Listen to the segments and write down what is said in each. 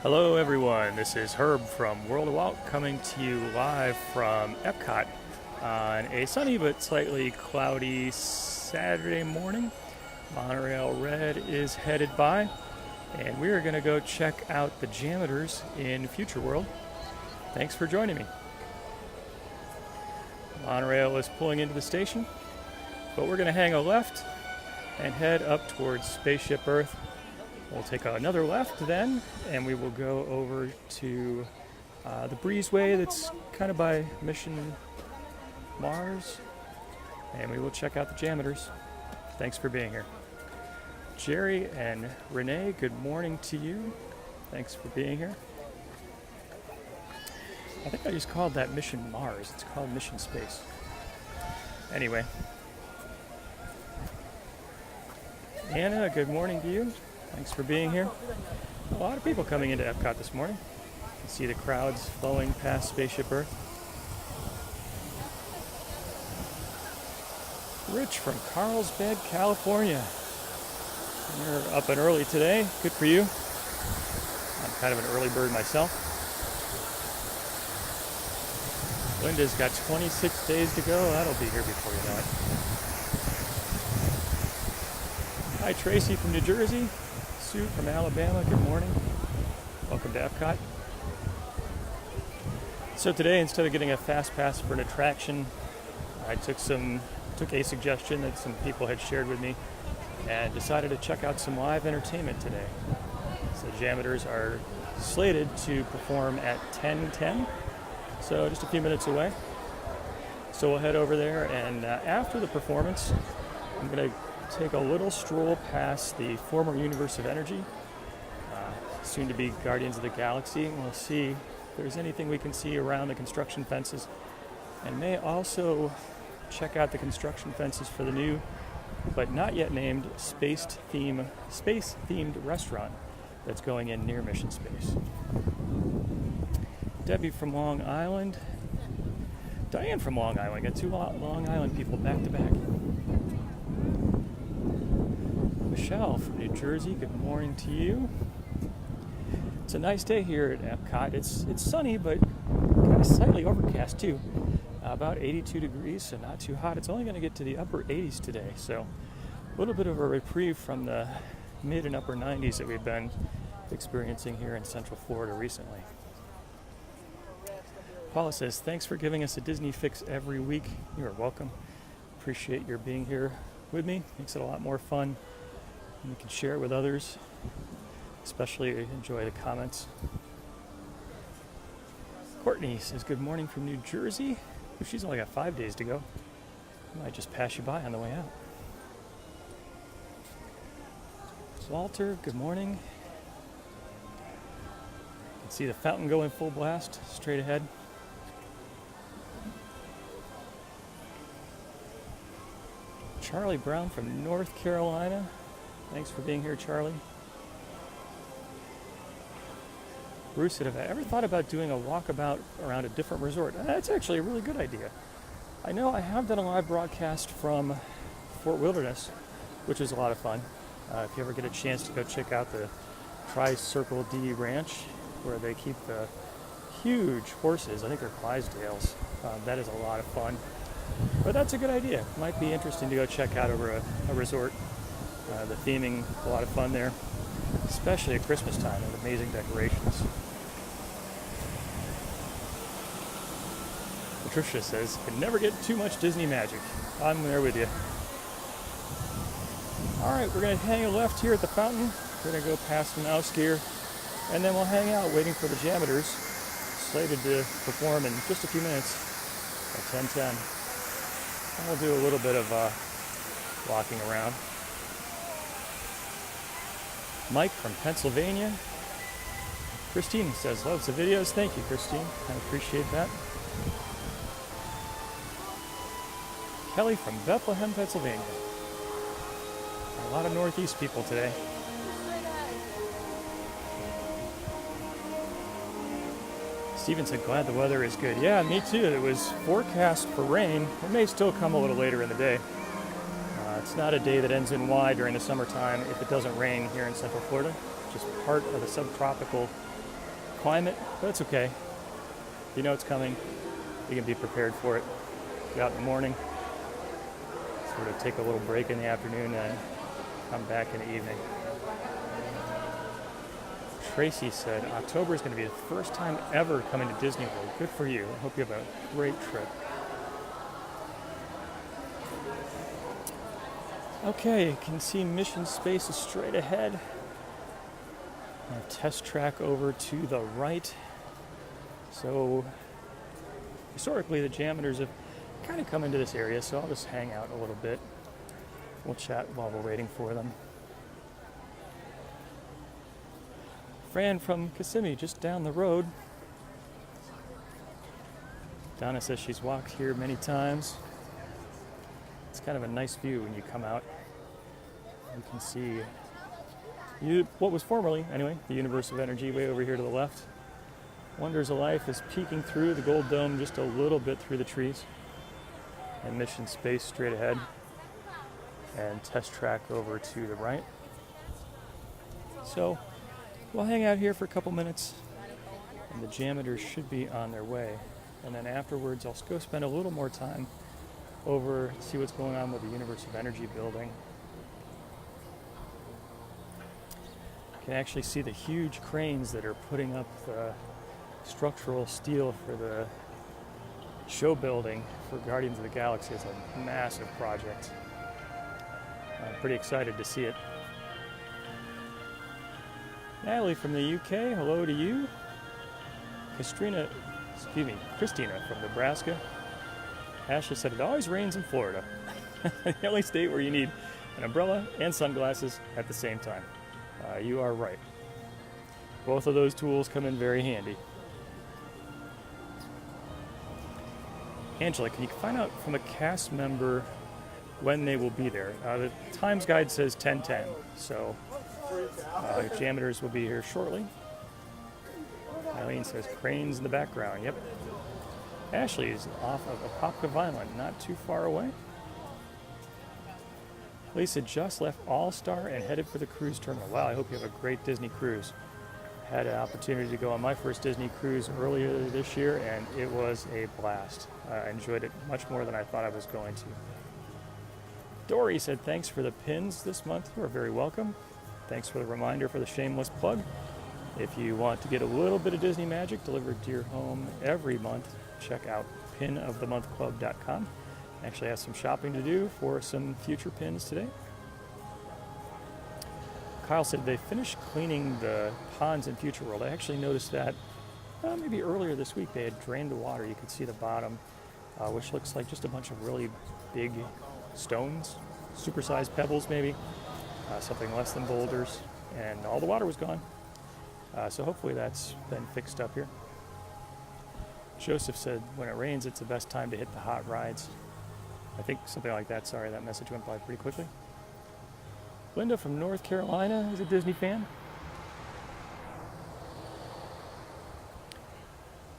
Hello everyone, this is Herb from World of Walt coming to you live from Epcot on a sunny but slightly cloudy Saturday morning. Monorail Red is headed by and we are going to go check out the JAMMitors in Future World. Thanks for joining me. Monorail is pulling into the station, but we're going to hang a left and head up towards Spaceship Earth. We'll take another left then, and we will go over to the breezeway that's kind of by Mission Mars, and we will check out the JAMMitors. Thanks for being here. Jerry and Renee, good morning to you. Thanks for being here. I think I just called that Mission Mars. It's called Mission Space. Anyway. Anna, good morning to you. Thanks for being here. A lot of people coming into Epcot this morning. You can see the crowds flowing past Spaceship Earth. Rich from Carlsbad, California. You're up and early today. Good for you. I'm kind of an early bird myself. Linda's got 26 days to go. That'll be here before you know it. Hi, Tracy from New Jersey. Sue from Alabama, good morning. Welcome to Epcot. So today, instead of getting a fast pass for an attraction, I took a suggestion that some people had shared with me and decided to check out some live entertainment today. So JAMMitors are slated to perform at 10:10, so just a few minutes away. So we'll head over there, and after the performance, I'm going to take a little stroll past the former Universe of Energy, soon to be Guardians of the Galaxy, and we'll see if there's anything we can see around the construction fences, and may also check out the construction fences for the new but not yet named space-themed restaurant that's going in near Mission Space. Debbie from Long Island. Diane from Long Island. Got two Long Island people back to back. Michelle from New Jersey, good morning to you. It's a nice day here at Epcot. It's sunny, but kind of slightly overcast too. About 82 degrees, so not too hot. It's only going to get to the upper 80s today, so a little bit of a reprieve from the mid and upper 90s that we've been experiencing here in Central Florida recently. Paula says, thanks for giving us a Disney fix every week. You are welcome. Appreciate your being here with me. Makes it a lot more fun. And you can share it with others, especially enjoy the comments. Courtney says, good morning from New Jersey. She's only got 5 days to go. I might just pass you by on the way out. Walter, good morning. You can see the fountain going full blast straight ahead. Charlie Brown from North Carolina. Thanks for being here, Charlie. Bruce said, have I ever thought about doing a walkabout around a different resort? That's actually a really good idea. I know I have done a live broadcast from Fort Wilderness, which is a lot of fun. If you ever get a chance to go check out the Tri-Circle D Ranch, where they keep the huge horses, I think they're Clydesdales. That is a lot of fun. But that's a good idea. Might be interesting to go check out over a resort. The theming, a lot of fun there, especially at Christmas time with amazing decorations. Patricia says, can never get too much Disney magic. I'm there with you. All right, we're going to hang a left here at the fountain. We're going to go past the Mouse Gear, and then we'll hang out waiting for the JAMMitors, slated to perform in just a few minutes at 10:10. And we'll do a little bit of walking around. Mike from Pennsylvania. Christine says, loves the videos. Thank you, Christine. I appreciate that. Kelly from Bethlehem, Pennsylvania. A lot of Northeast people today. Steven said, glad the weather is good. Yeah, me too. It was forecast for rain. It may still come a little later in the day. It's not a day that ends in Y during the summertime if it doesn't rain here in Central Florida. Just part of the subtropical climate, but it's okay. You know it's coming. You can be prepared for it. Get out in the morning, sort of take a little break in the afternoon, and come back in the evening. Tracy said, October is going to be the first time ever coming to Disney World. Good for you. I hope you have a great trip. Okay, you can see Mission Space is straight ahead. Our test track over to the right. So, historically, the JAMMitors have kind of come into this area, so I'll just hang out a little bit. We'll chat while we're waiting for them. Fran from Kissimmee, just down the road. Donna says she's walked here many times. It's kind of a nice view when you come out. You can see what was formerly, anyway, the Universe of Energy way over here to the left. Wonders of Life is peeking through the gold dome just a little bit through the trees. And Mission Space straight ahead. And test track over to the right. So we'll hang out here for a couple minutes. And the JAMMitors should be on their way. And then afterwards I'll go spend a little more time over to see what's going on with the Universe of Energy building. You can actually see the huge cranes that are putting up the structural steel for the show building for Guardians of the Galaxy. It's a massive project. I'm pretty excited to see it. Natalie from the UK, hello to you. Christina from Nebraska. Ashley said it always rains in Florida. The only state where you need an umbrella and sunglasses at the same time. You are right. Both of those tools come in very handy. Angela, can you find out from a cast member when they will be there? The Times Guide says 10:10, so JAMMitors will be here shortly. Eileen says cranes in the background. Yep. Ashley is off of Apopka Island, not too far away. Lisa just left All-Star and headed for the cruise terminal. Wow, I hope you have a great Disney cruise. Had an opportunity to go on my first Disney cruise earlier this year, and it was a blast. I enjoyed it much more than I thought I was going to. Dory said, thanks for the pins this month. You are very welcome. Thanks for the reminder for the shameless plug. If you want to get a little bit of Disney magic delivered to your home every month, check out pinofthemonthclub.com. Actually have some shopping to do for some future pins today. Kyle said they finished cleaning the ponds in Future World. I actually noticed that maybe earlier this week they had drained the water. You could see the bottom, which looks like just a bunch of really big stones, supersized pebbles maybe, something less than boulders, and all the water was gone. So hopefully that's been fixed up here. Joseph said when it rains it's the best time to hit the hot rides. I think something like that. Sorry, that message went by pretty quickly. Linda from North Carolina is a Disney fan.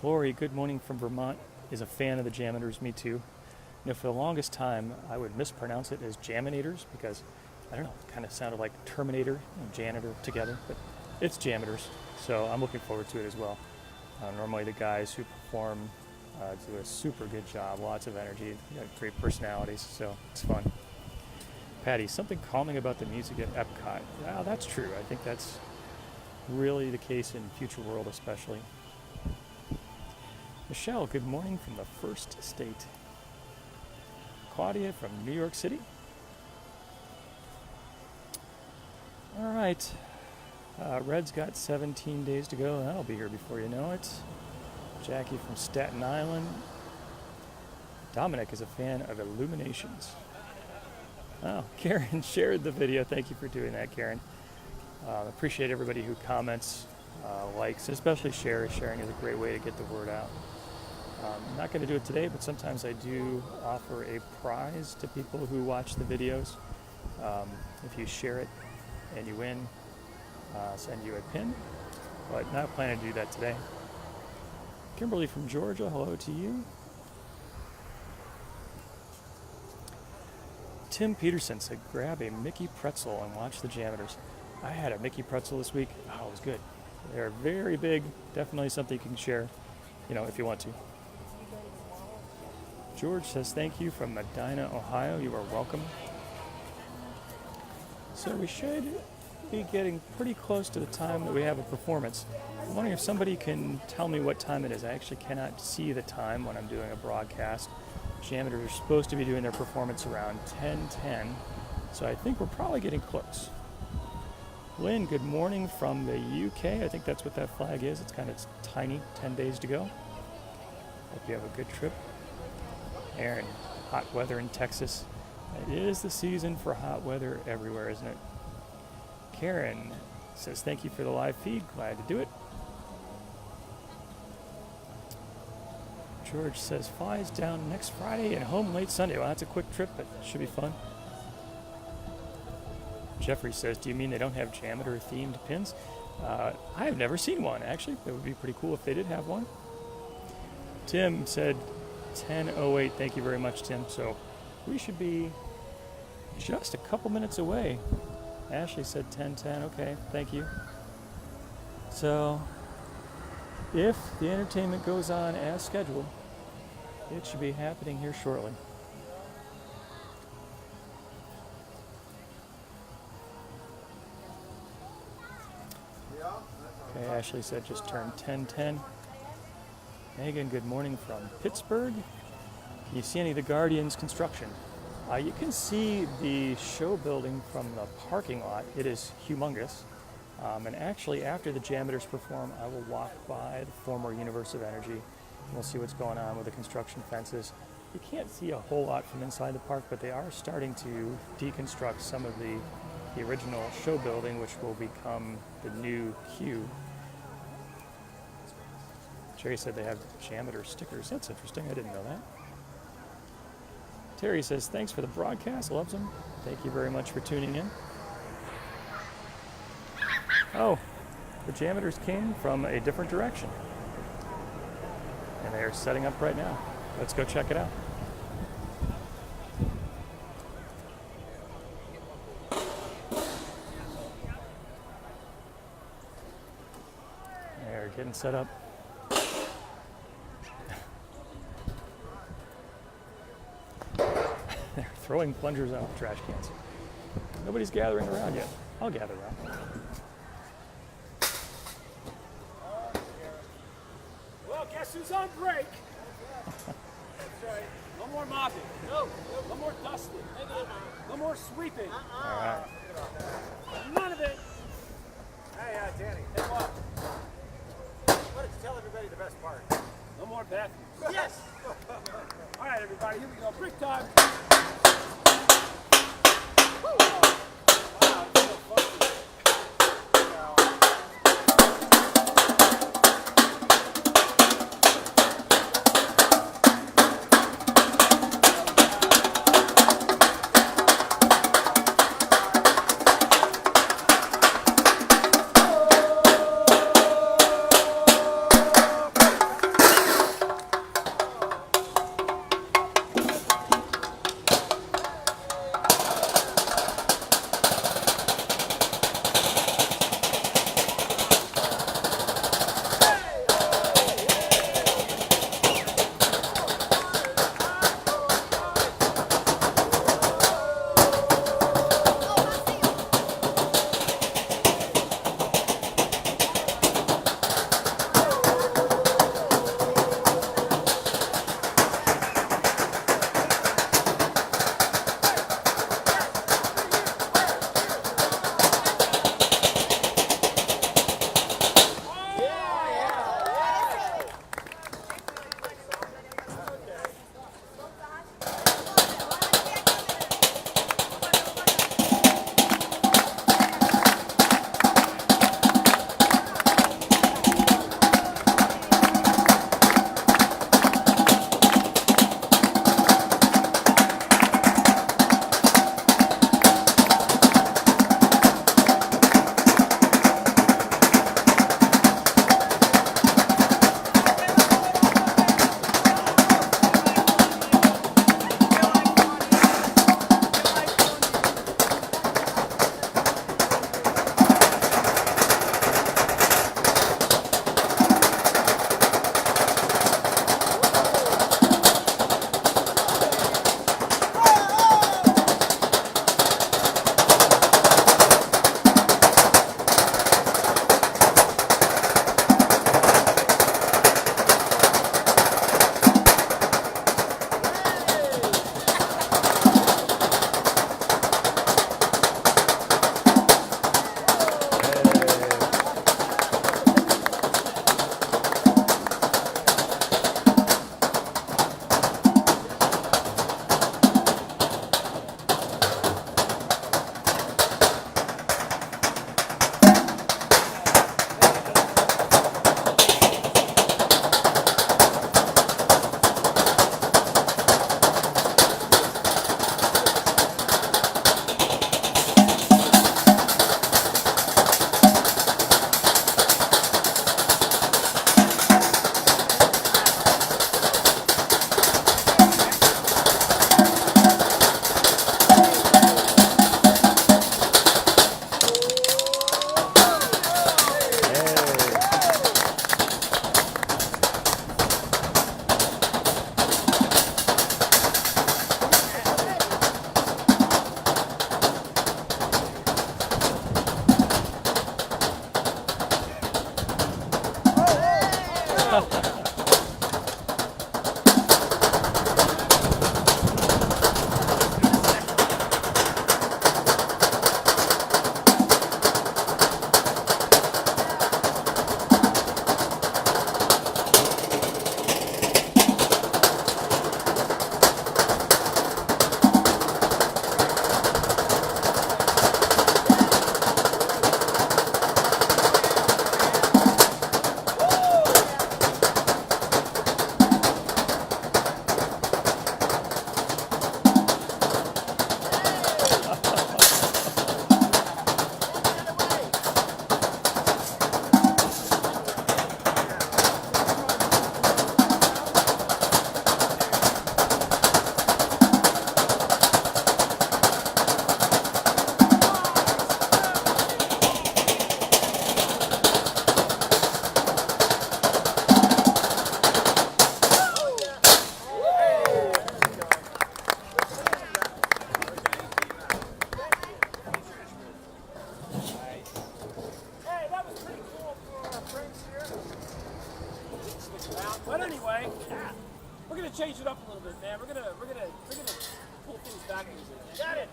Lori, good morning from Vermont, is a fan of the JAMMitors. Me too. You know, for the longest time, I would mispronounce it as JAMMitors because, I don't know, it kind of sounded like Terminator and janitor together, but it's JAMMitors, so I'm looking forward to it as well. Normally the guys who perform do a super good job, lots of energy, great personalities, so it's fun. Patty, something calming about the music at Epcot. Wow, that's true. I think that's really the case in Future World especially. Michelle, good morning from the First State. Claudia from New York City. All right. Red's got 17 days to go. That'll be here before you know it. Jackie from Staten Island. Dominic is a fan of Illuminations. Oh, Karen shared the video. Thank you for doing that, Karen. Appreciate everybody who comments, likes, especially shares. Sharing is a great way to get the word out. I'm not going to do it today, but sometimes I do offer a prize to people who watch the videos. If you share it and you win, I'll send you a pin, but not planning to do that today. Kimberly from Georgia, hello to you. Tim Peterson said, grab a Mickey pretzel and watch the JAMMitors. I had a Mickey pretzel this week. Oh, it was good. They're very big. Definitely something you can share, if you want to. George says thank you from Medina, Ohio. You are welcome. So we should be getting pretty close to the time that we have a performance. I'm wondering if somebody can tell me what time it is. I actually cannot see the time when I'm doing a broadcast. JAMMitors are supposed to be doing their performance around 10:10, so I think we're probably getting close. Lynn, good morning from the UK. I think that's what that flag is. It's kind of tiny, 10 days to go. Hope you have a good trip. Aaron, hot weather in Texas. It is the season for hot weather everywhere, isn't it? Karen says thank you for the live feed. Glad to do it. George says flies down next Friday and home late Sunday. Well, that's a quick trip, but it should be fun. Jeffrey says, do you mean they don't have JAMMitor themed pins? I have never seen one, actually. That would be pretty cool if they did have one. Tim said 10:08. Thank you very much, Tim. So we should be just a couple minutes away. Ashley said 10:10. Okay, thank you. So if the entertainment goes on as scheduled, it should be happening here shortly. Okay, Ashley said just turned 10:10. Megan, good morning from Pittsburgh. Can you see any of the Guardians construction? You can see the show building from the parking lot. It is humongous. And actually, after the JAMMitors perform, I will walk by the former Universe of Energy. And we'll see what's going on with the construction fences. You can't see a whole lot from inside the park, but they are starting to deconstruct some of the original show building, which will become the new Q. Jerry said they have JAMMitor stickers. That's interesting. I didn't know that. Terry says, thanks for the broadcast. Loves them. Thank you very much for tuning in. Oh, the JAMMitors came from a different direction. And they are setting up right now. Let's go check it out. They're getting set up. They're throwing plungers out of trash cans. Nobody's gathering around yet. I'll gather around. Well, guess who's on break? That's right. No more mopping. No more dusting. No more sweeping. All right. None of it. Hey, Danny. Hey, what? Why don't you tell everybody the best part? No more bathrooms. Yes! All right, everybody, here we go. Break time. Wow, it's so funky. Hey, that was pretty cool for our friends here. Stick around. But anyway, we're gonna change it up a little bit, man. We're gonna pull things back a little bit. Got it.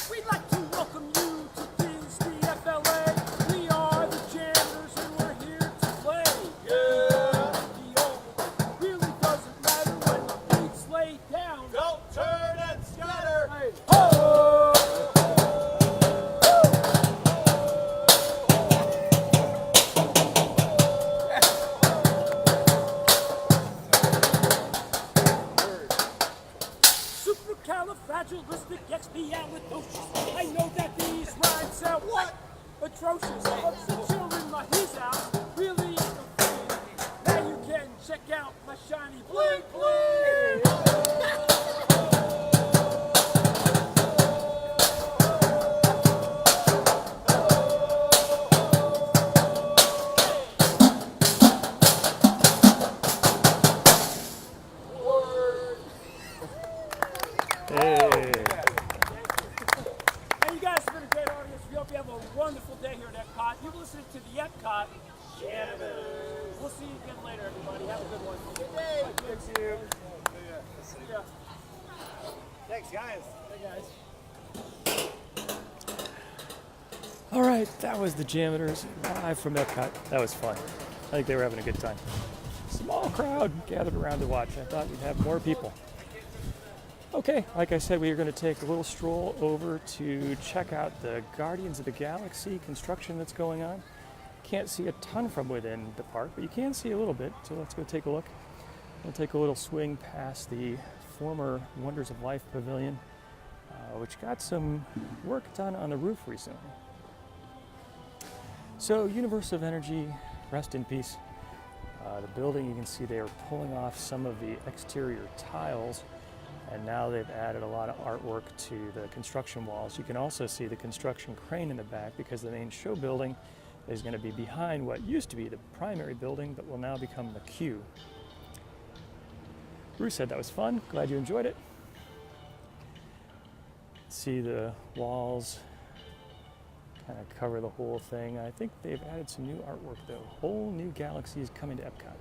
We'd like to welcome you to Disney FLA. We are the JAMMitors and we're here to play. Yeah. The old really doesn't matter when the beats lay down. Don't turn and scatter. Hey. Ho! Supercalifragilisticexpialidocious. I know that these rhymes sound what? Atrocious. Of the children, my he's out. Really ain't no thing. Now you can check out my shiny bling bling. Hey. Hey, you guys have been a great audience. We hope you have a wonderful day here at Epcot. You've listened to the Epcot JAMMitors. We'll see you again later, everybody. Have a good one. Good day. Thanks, you. See ya. Thanks, guys. Hey, guys. All right, that was the JAMMitors live from Epcot. That was fun. I think they were having a good time. Small crowd gathered around to watch. I thought we'd have more people. Okay, like I said, we are going to take a little stroll over to check out the Guardians of the Galaxy construction that's going on. Can't see a ton from within the park, but you can see a little bit, so let's go take a look. We'll take a little swing past the former Wonders of Life Pavilion, which got some work done on the roof recently. So, Universe of Energy, rest in peace. The building, you can see they are pulling off some of the exterior tiles, and now they've added a lot of artwork to the construction walls. You can also see the construction crane in the back because the main show building is going to be behind what used to be the primary building but will now become the queue. Bruce said that was fun. Glad you enjoyed it. See the walls kind of cover the whole thing. I think they've added some new artwork though. Whole new galaxies coming to Epcot.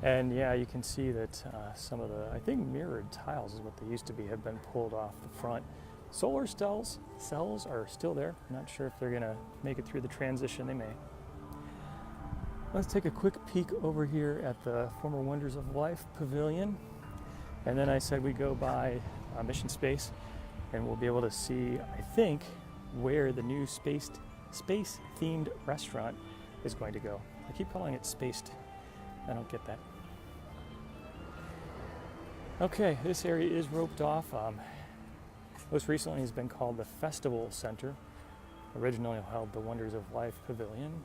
And yeah, you can see that some of the, I think mirrored tiles is what they used to be, have been pulled off the front. Solar cells are still there. I'm not sure if they're gonna make it through the transition. They may. Let's take a quick peek over here at the former Wonders of Life Pavilion. And then I said we go by Mission Space and we'll be able to see, I think, where the new space-themed restaurant is going to go. I keep calling it Spaced. I don't get that. Okay, this area is roped off. Most recently has been called the Festival Center. Originally held the Wonders of Life Pavilion.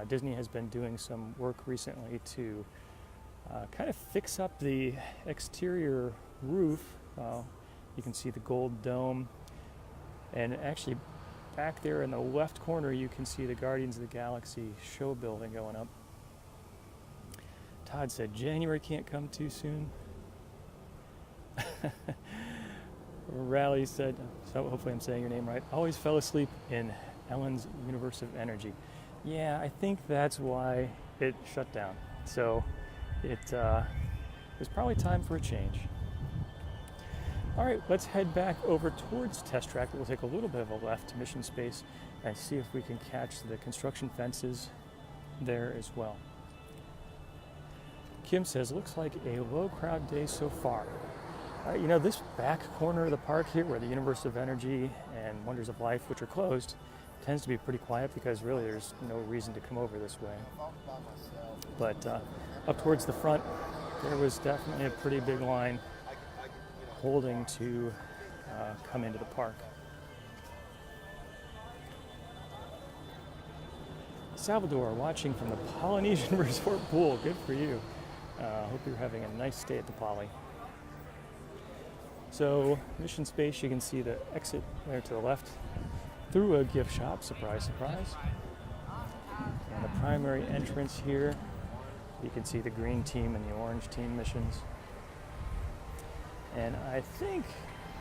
Disney has been doing some work recently to kind of fix up the exterior roof. You can see the gold dome, and actually back there in the left corner, you can see the Guardians of the Galaxy show building going up. Todd said, January can't come too soon. Rally said, so hopefully I'm saying your name right, always fell asleep in Ellen's Universe of Energy. Yeah, I think that's why it shut down. So it was probably time for a change. All right, let's head back over towards Test Track. We'll take a little bit of a left to Mission Space and see if we can catch the construction fences there as well. Kim says, looks like a low crowd day so far. You know, this back corner of the park here where the Universe of Energy and Wonders of Life, which are closed, tends to be pretty quiet because really there's no reason to come over this way. But up towards the front, there was definitely a pretty big line holding to come into the park. Salvador, watching from the Polynesian Resort Pool. Good for you. Hope you're having a nice stay at the Poly. So, Mission Space, you can see the exit there to the left through a gift shop, surprise, surprise. And the primary entrance here, you can see the green team and the orange team missions. And I think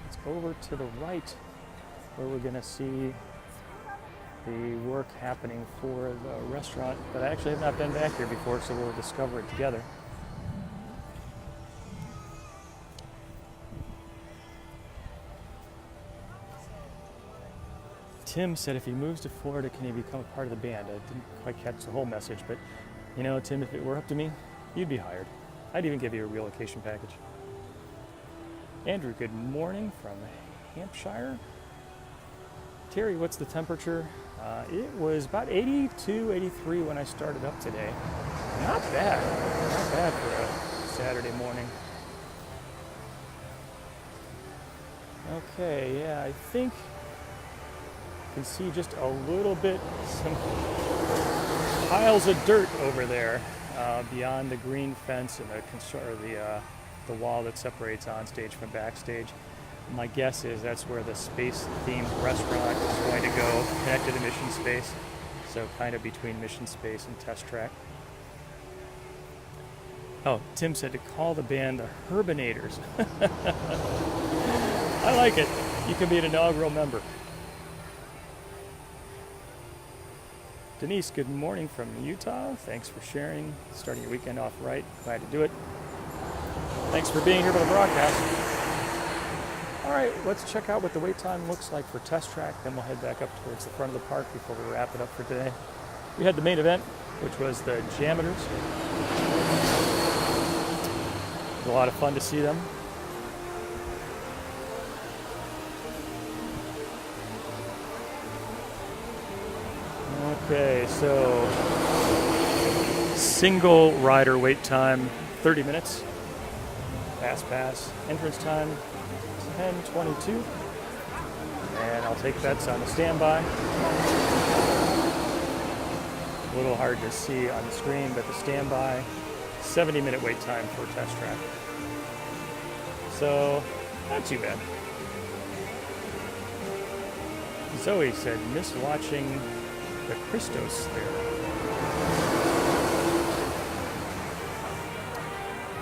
it's over to the right where we're going to see the work happening for the restaurant. But I actually have not been back here before, so we'll discover it together. Tim said if he moves to Florida, can he become a part of the band? I didn't quite catch the whole message, but you know, Tim, if it were up to me, you'd be hired. I'd even give you a relocation package. Andrew, good morning from Hampshire. Terry, what's the temperature? It was about 82, 83 when I started up today. Not bad for a Saturday morning. Okay, yeah, I think you can see just a little bit, some piles of dirt over there beyond the green fence and the wall that separates onstage from backstage. My guess is that's where the space-themed restaurant is going to go, connected to Mission Space, so kind of between Mission Space and Test Track. Oh, Tim said to call the band the Herbinators. I like it. You can be an inaugural member. Denise, good morning from Utah. Thanks for sharing, starting your weekend off right. Glad to do it. Thanks for being here for the broadcast. All right, let's check out what the wait time looks like for Test Track, then we'll head back up towards the front of the park before we wrap it up for today. We had the main event, which was the JAMMitors. It was a lot of fun to see them. Okay, so single rider wait time, 30 minutes. Fast pass. Entrance time, 10:22. And I'll take bets on the standby. A little hard to see on the screen, but the standby, 70-minute wait time for Test Track. So, not too bad. Zoe said, miss watching the Christos there.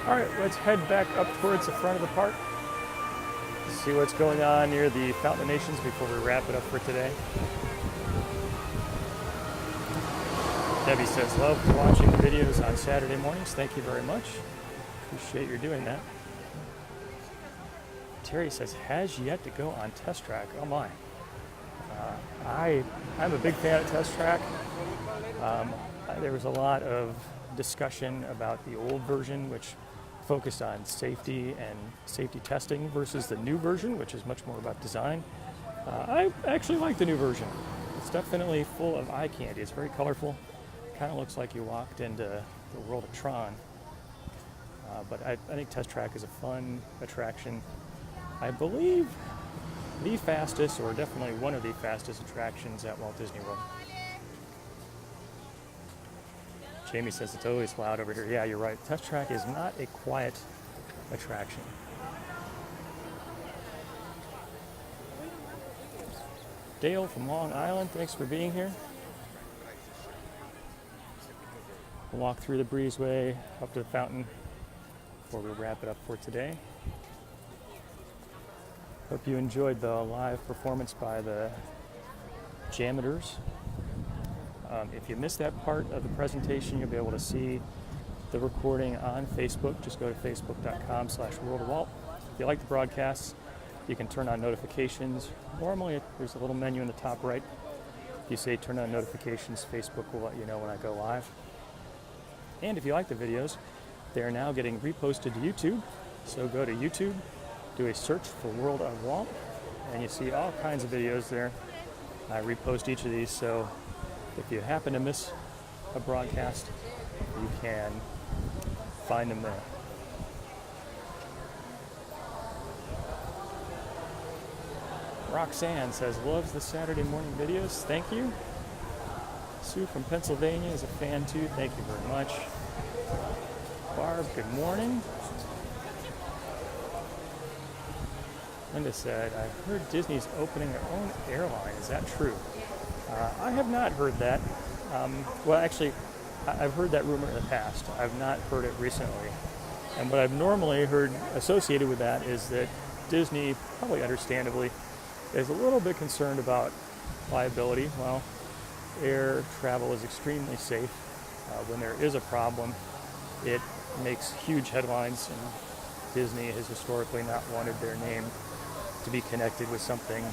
All right, let's head back up towards the front of the park. See what's going on near the Fountain of Nations before we wrap it up for today. Debbie says, love watching videos on Saturday mornings. Thank you very much. Appreciate your doing that. Terry says, has yet to go on Test Track. Oh my. I'm a big fan of Test Track. There was a lot of discussion about the old version, which focused on safety and safety testing, versus the new version, which is much more about design. I actually like the new version. It's definitely full of eye candy. It's very colorful. Kind of looks like you walked into the world of Tron. But I think Test Track is a fun attraction. I believe the fastest, or definitely one of the fastest attractions at Walt Disney World. Jamie says it's always loud over here. Yeah, you're right. Test Track is not a quiet attraction. Dale from Long Island, thanks for being here. We'll walk through the breezeway up to the fountain before we wrap it up for today. Hope you enjoyed the live performance by the JAMMitors. If you missed that part of the presentation, you'll be able to see the recording on Facebook. Just go to facebook.com/worldofwalt. If you like the broadcasts, you can turn on notifications. Normally, there's a little menu in the top right. If you say turn on notifications, Facebook will let you know when I go live. And if you like the videos, they are now getting reposted to YouTube. So go to YouTube, do a search for World of Walt, and you see all kinds of videos there. I repost each of these, so if you happen to miss a broadcast, you can find them there. Roxanne says, loves the Saturday morning videos. Thank you. Sue from Pennsylvania is a fan too. Thank you very much. Barb, good morning. Linda said, I heard Disney's opening their own airline. Is that true? I have not heard that. Well, actually, I've heard that rumor in the past. I've not heard it recently. And what I've normally heard associated with that is that Disney, probably understandably, is a little bit concerned about liability. Well, air travel is extremely safe. When there is a problem, it makes huge headlines, and Disney has historically not wanted their name to be connected with something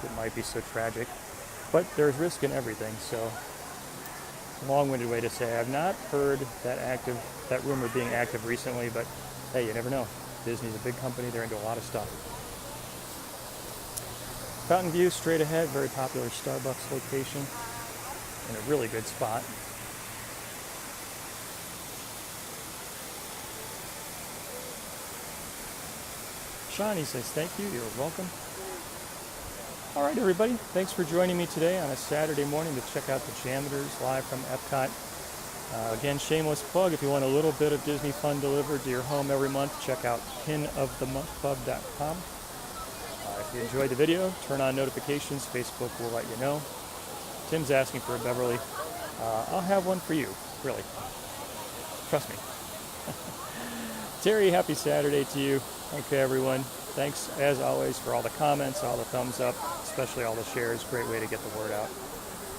that might be so tragic. But there's risk in everything, so long-winded way to say I've not heard that rumor being active recently, but hey, you never know. Disney's a big company, they're into a lot of stuff. Fountain View straight ahead, very popular Starbucks location in a really good spot. Shawnee says thank you, you're welcome. All right, everybody, thanks for joining me today on a Saturday morning to check out the JAMMitors live from Epcot. Again, shameless plug, if you want a little bit of Disney fun delivered to your home every month, check out pinofthemonthclub.com. If you enjoyed the video, turn on notifications. Facebook will let you know. Tim's asking for a Beverly. I'll have one for you, really. Trust me. Terry, happy Saturday to you. Okay, everyone. Thanks, as always, for all the comments, all the thumbs up, especially all the shares. Great way to get the word out.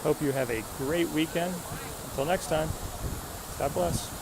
Hope you have a great weekend. Until next time, God bless.